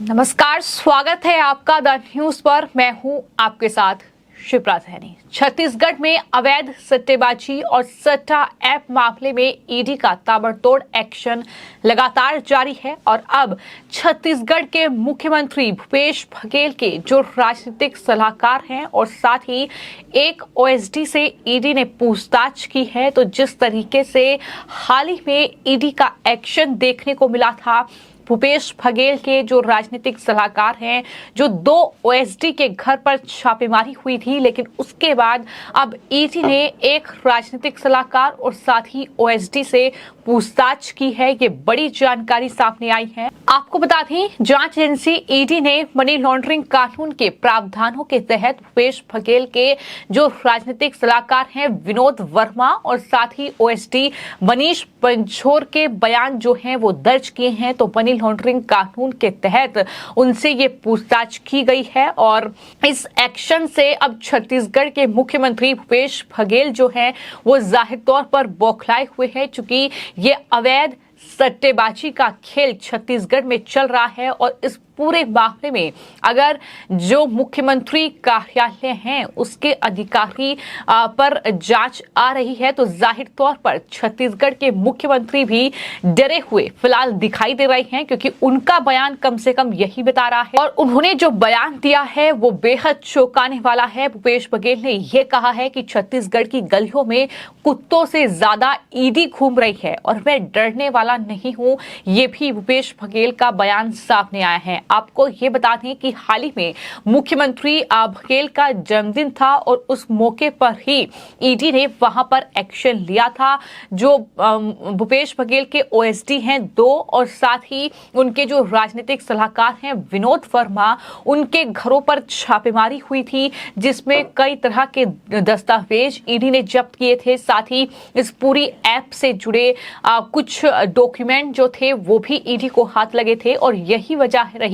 नमस्कार, स्वागत है आपका द न्यूज पर। मैं हूं आपके साथ शिप्रा सैनी। छत्तीसगढ़ में अवैध सट्टेबाजी और सट्टा ऐप मामले में ईडी का ताबड़तोड़ एक्शन लगातार जारी है और अब छत्तीसगढ़ के मुख्यमंत्री भूपेश बघेल के जो राजनीतिक सलाहकार हैं और साथ ही एक ओएसडी से ईडी ने पूछताछ की है। तो जिस तरीके से हाल ही में ईडी का एक्शन देखने को मिला था, भूपेश बघेल के जो राजनीतिक सलाहकार हैं, जो 2 ओएसडी के घर पर छापेमारी हुई थी, लेकिन उसके बाद अब ईडी ने एक राजनीतिक सलाहकार और साथ ही ओएसडी से पूछताछ की है। ये बड़ी जानकारी सामने आई है। आपको बता दें, जांच एजेंसी ईडी ने मनी लॉन्ड्रिंग कानून के प्रावधानों के तहत भूपेश बघेल के जो राजनीतिक सलाहकार हैं विनोद वर्मा और साथ ही ओएसडी मनीष पंजोर के बयान जो हैं वो दर्ज किए हैं। तो मनी लॉन्ड्रिंग कानून के तहत उनसे ये पूछताछ की गई है और इस एक्शन से अब छत्तीसगढ़ के मुख्यमंत्री भूपेश बघेल जो हैं वो जाहिर तौर पर बौखलाए हुए हैं, चूंकि ये अवैध सट्टेबाजी का खेल छत्तीसगढ़ में चल रहा है। और इस पूरे मामले में अगर जो मुख्यमंत्री कार्यालय हैं उसके अधिकारी पर जांच आ रही है, तो जाहिर तौर पर छत्तीसगढ़ के मुख्यमंत्री भी डरे हुए फिलहाल दिखाई दे रहे हैं, क्योंकि उनका बयान कम से कम यही बता रहा है और उन्होंने जो बयान दिया है वो बेहद चौंकाने वाला है। भूपेश बघेल ने यह कहा है कि छत्तीसगढ़ की गलियों में कुत्तों से ज्यादा ईडी घूम रही है और मैं डरने वाला नहीं हूं। ये भी भूपेश बघेल का बयान सामने आया है। आपको ये बता दें कि हाल ही में मुख्यमंत्री बघेल का जन्मदिन था और उस मौके पर ही ईडी ने वहां पर एक्शन लिया था। जो भूपेश बघेल के ओएसडी हैं 2 और साथ ही उनके जो राजनीतिक सलाहकार हैं विनोद वर्मा, उनके घरों पर छापेमारी हुई थी, जिसमें कई तरह के दस्तावेज ईडी ने जब्त किए थे। साथ ही इस पूरी ऐप से जुड़े कुछ डॉक्यूमेंट जो थे वो भी ईडी को हाथ लगे थे और यही वजह रही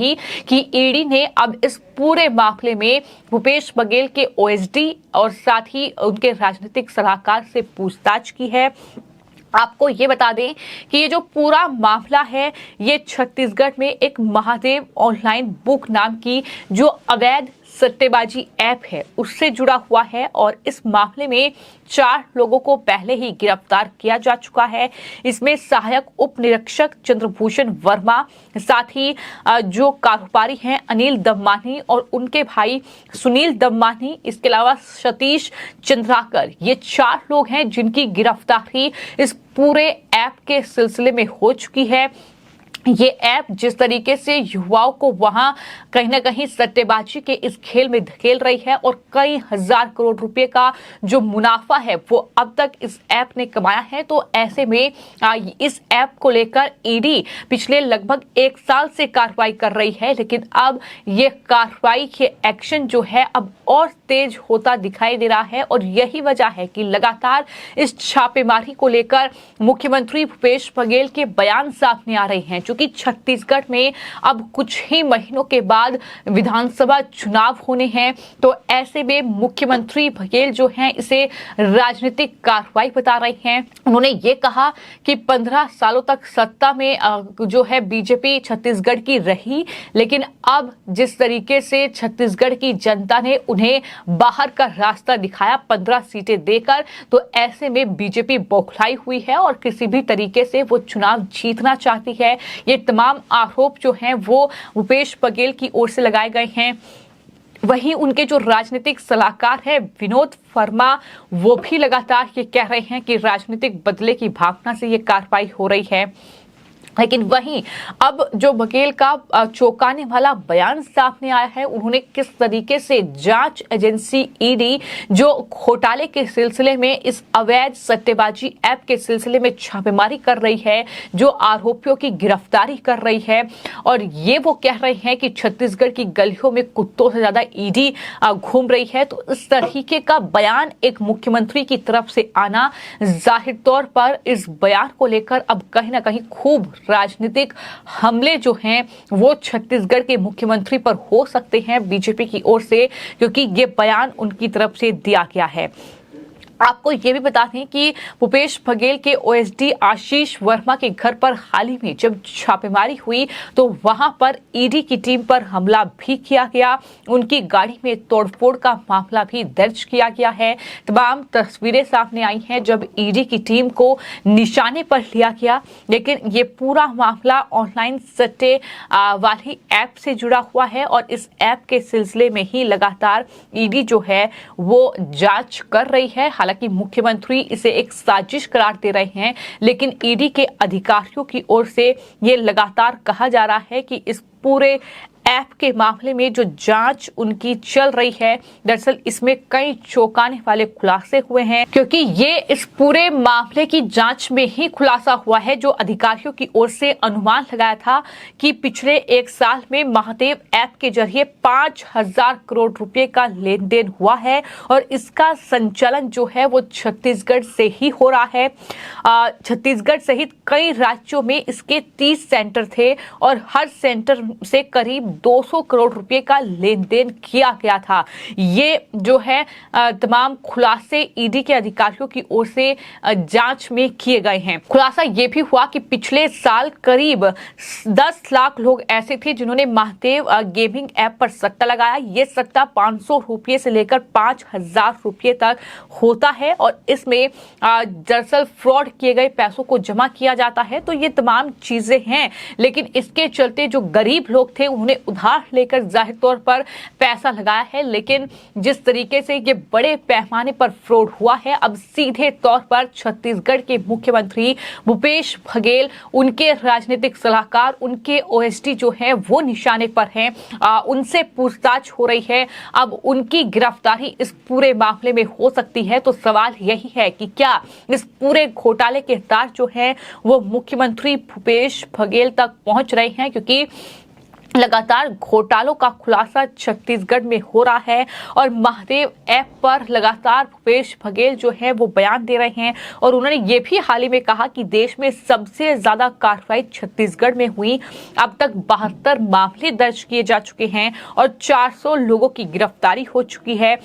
कि ईडी ने अब इस पूरे मामले में भूपेश बघेल के ओएसडी और साथ ही उनके राजनीतिक सलाहकार से पूछताछ की है। आपको ये बता दें कि ये जो पूरा मामला है ये छत्तीसगढ़ में एक महादेव ऑनलाइन बुक नाम की जो अवैध सट्टेबाजी ऐप है उससे जुड़ा हुआ है और इस मामले में 4 लोगों को पहले ही गिरफ्तार किया जा चुका है। इसमें सहायक उप निरीक्षक चंद्रभूषण वर्मा, साथ ही जो कारोबारी हैं अनिल दम्मानी और उनके भाई सुनील दम्मानी, इसके अलावा सतीश चंद्राकर, ये 4 लोग हैं जिनकी गिरफ्तारी इस पूरे ऐप के सिलसिले में हो चुकी है। ये ऐप जिस तरीके से युवाओं को वहां कहीं ना कहीं सट्टेबाजी के इस खेल में धकेल रही है और कई हजार करोड़ रुपए का जो मुनाफा है वो अब तक इस ऐप ने कमाया है। तो ऐसे में इस ऐप को लेकर ईडी पिछले लगभग 1 साल से कार्रवाई कर रही है, लेकिन अब ये कार्रवाई के एक्शन जो है अब और तेज होता दिखाई दे रहा है और यही वजह है कि लगातार इस छापेमारी को लेकर मुख्यमंत्री भूपेश बघेल के बयान सामने आ रहे हैं। क्योंकि छत्तीसगढ़ में अब कुछ ही महीनों के बाद विधानसभा चुनाव होने हैं, तो ऐसे में मुख्यमंत्री बघेल जो हैं इसे राजनीतिक कार्रवाई बता रहे हैं। उन्होंने ये कहा कि 15 सालों तक सत्ता में जो है बीजेपी छत्तीसगढ़ की रही, लेकिन अब जिस तरीके से छत्तीसगढ़ की जनता ने उन्हें बाहर का रास्ता दिखाया 15 सीटें देकर, तो ऐसे में बीजेपी बौखलाई हुई है और किसी भी तरीके से वो चुनाव जीतना चाहती है। ये तमाम आरोप जो हैं वो भूपेश बघेल की ओर से लगाए गए हैं। वहीं उनके जो राजनीतिक सलाहकार है विनोद वर्मा, वो भी लगातार ये कह रहे हैं कि राजनीतिक बदले की भावना से ये कार्रवाई हो रही है। लेकिन वहीं अब जो बघेल का चौंकाने वाला बयान सामने आया है, उन्होंने किस तरीके से जांच एजेंसी ईडी जो घोटाले के सिलसिले में इस अवैध सट्टेबाजी ऐप के सिलसिले में छापेमारी कर रही है, जो आरोपियों की गिरफ्तारी कर रही है और ये वो कह रहे हैं कि छत्तीसगढ़ की गलियों में कुत्तों से ज्यादा ईडी घूम रही है। तो इस तरीके का बयान एक मुख्यमंत्री की तरफ से आना जाहिर तौर पर इस बयान को लेकर अब कहीं ना कहीं खूब राजनीतिक हमले जो हैं वो छत्तीसगढ़ के मुख्यमंत्री पर हो सकते हैं बीजेपी की ओर से, क्योंकि ये बयान उनकी तरफ से दिया गया है। आपको ये भी बता दें कि भूपेश बघेल के ओएसडी आशीष वर्मा के घर पर हाल ही में जब छापेमारी हुई तो वहां पर ईडी की टीम पर हमला भी किया गया। उनकी गाड़ी में तोड़फोड़ का मामला भी दर्ज किया गया है। तमाम तस्वीरें सामने आई हैं जब ईडी की टीम को निशाने पर लिया गया। लेकिन ये पूरा मामला ऑनलाइन सट्टे वाली ऐप से जुड़ा हुआ है और इस ऐप के सिलसिले में ही लगातार ईडी जो है वो जांच कर रही है। हालांकि मुख्यमंत्री इसे एक साजिश करार दे रहे हैं, लेकिन ईडी के अधिकारियों की ओर से ये लगातार कहा जा रहा है कि इस पूरे ऐप के मामले में जो जांच उनकी चल रही है, दरअसल इसमें कई चौंकाने वाले खुलासे हुए हैं, क्योंकि ये इस पूरे मामले की जांच में ही खुलासा हुआ है जो अधिकारियों की ओर से अनुमान लगाया था कि पिछले एक साल में महादेव ऐप के जरिए 5,000 करोड़ रुपए का लेन देन हुआ है और इसका संचालन जो है वो छत्तीसगढ़ से ही हो रहा है। छत्तीसगढ़ सहित कई राज्यों में इसके 30 सेंटर थे और हर सेंटर से करीब 200 करोड़ रुपए का लेन देन किया गया था। ये जो है तमाम खुलासे ईडी के अधिकारियों की ओर से जांच में किए गए हैं। खुलासा ये भी हुआ कि पिछले साल करीब 10 लाख लोग ऐसे थे जिन्होंने महादेव गेमिंग ऐप पर सट्टा लगाया। ये सट्टा 500 रुपये से लेकर 5,000 रुपये तक होता है और इसमें दरअसल फ्रॉड किए गए पैसों को जमा किया जाता है। तो ये तमाम चीजें हैं, लेकिन इसके चलते जो गरीब लोग थे उन्हें उधार लेकर जाहिर तौर पर पैसा लगाया है। लेकिन जिस तरीके से ये बड़े पैमाने पर फ्रॉड हुआ है, अब सीधे तौर पर छत्तीसगढ़ के मुख्यमंत्री भूपेश बघेल, उनके राजनीतिक सलाहकार, उनके ओएसडी जो है वो निशाने पर हैं। उनसे पूछताछ हो रही है। अब उनकी गिरफ्तारी इस पूरे मामले में हो सकती है। तो सवाल यही है कि क्या इस पूरे घोटाले के तार जो है वो मुख्यमंत्री भूपेश बघेल तक पहुंच रहे हैं, क्योंकि लगातार घोटालों का खुलासा छत्तीसगढ़ में हो रहा है और महादेव ऐप पर लगातार भूपेश बघेल जो है वो बयान दे रहे हैं और उन्होंने ये भी हाल ही में कहा कि देश में सबसे ज्यादा कार्रवाई छत्तीसगढ़ में हुई। अब तक 72 मामले दर्ज किए जा चुके हैं और 400 लोगों की गिरफ्तारी हो चुकी है।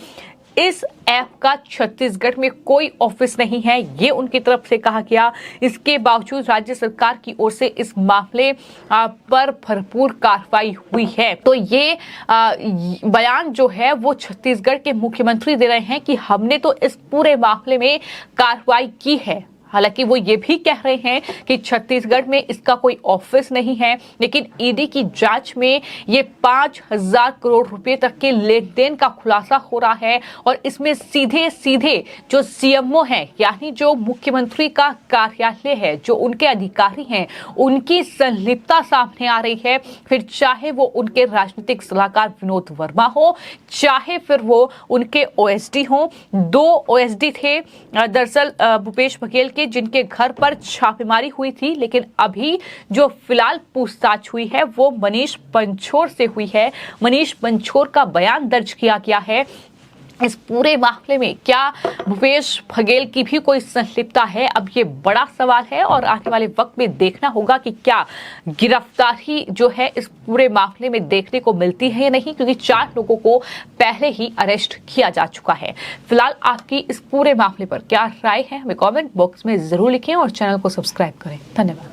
इस ऐप का छत्तीसगढ़ में कोई ऑफिस नहीं है, ये उनकी तरफ से कहा गया। इसके बावजूद राज्य सरकार की ओर से इस मामले पर भरपूर कार्रवाई हुई है। तो ये बयान जो है वो छत्तीसगढ़ के मुख्यमंत्री दे रहे हैं कि हमने तो इस पूरे मामले में कार्रवाई की है। हालांकि वो ये भी कह रहे हैं कि छत्तीसगढ़ में इसका कोई ऑफिस नहीं है, लेकिन ईडी की जांच में ये 5,000 करोड़ रुपए तक के लेन देन का खुलासा हो रहा है और इसमें सीधे सीधे जो सीएमओ है, यानी जो मुख्यमंत्री का कार्यालय है, जो उनके अधिकारी हैं, उनकी संलिप्तता सामने आ रही है। फिर चाहे वो उनके राजनीतिक सलाहकार विनोद वर्मा हो, चाहे फिर वो उनके ओएसडी हो। 2 ओएसडी थे दरअसल भूपेश बघेल के, जिनके घर पर छापेमारी हुई थी, लेकिन अभी जो फिलहाल पूछताछ हुई है वो मनीष पंचोर से हुई है। मनीष पंचोर का बयान दर्ज किया गया है। इस पूरे मामले में क्या भूपेश बघेल की भी कोई संलिप्तता है, अब ये बड़ा सवाल है और आने वाले वक्त में देखना होगा कि क्या गिरफ्तारी जो है इस पूरे मामले में देखने को मिलती है या नहीं, क्योंकि 4 लोगों को पहले ही अरेस्ट किया जा चुका है। फिलहाल आपकी इस पूरे मामले पर क्या राय है, हमें कमेंट बॉक्स में जरूर लिखें और चैनल को सब्सक्राइब करें। धन्यवाद।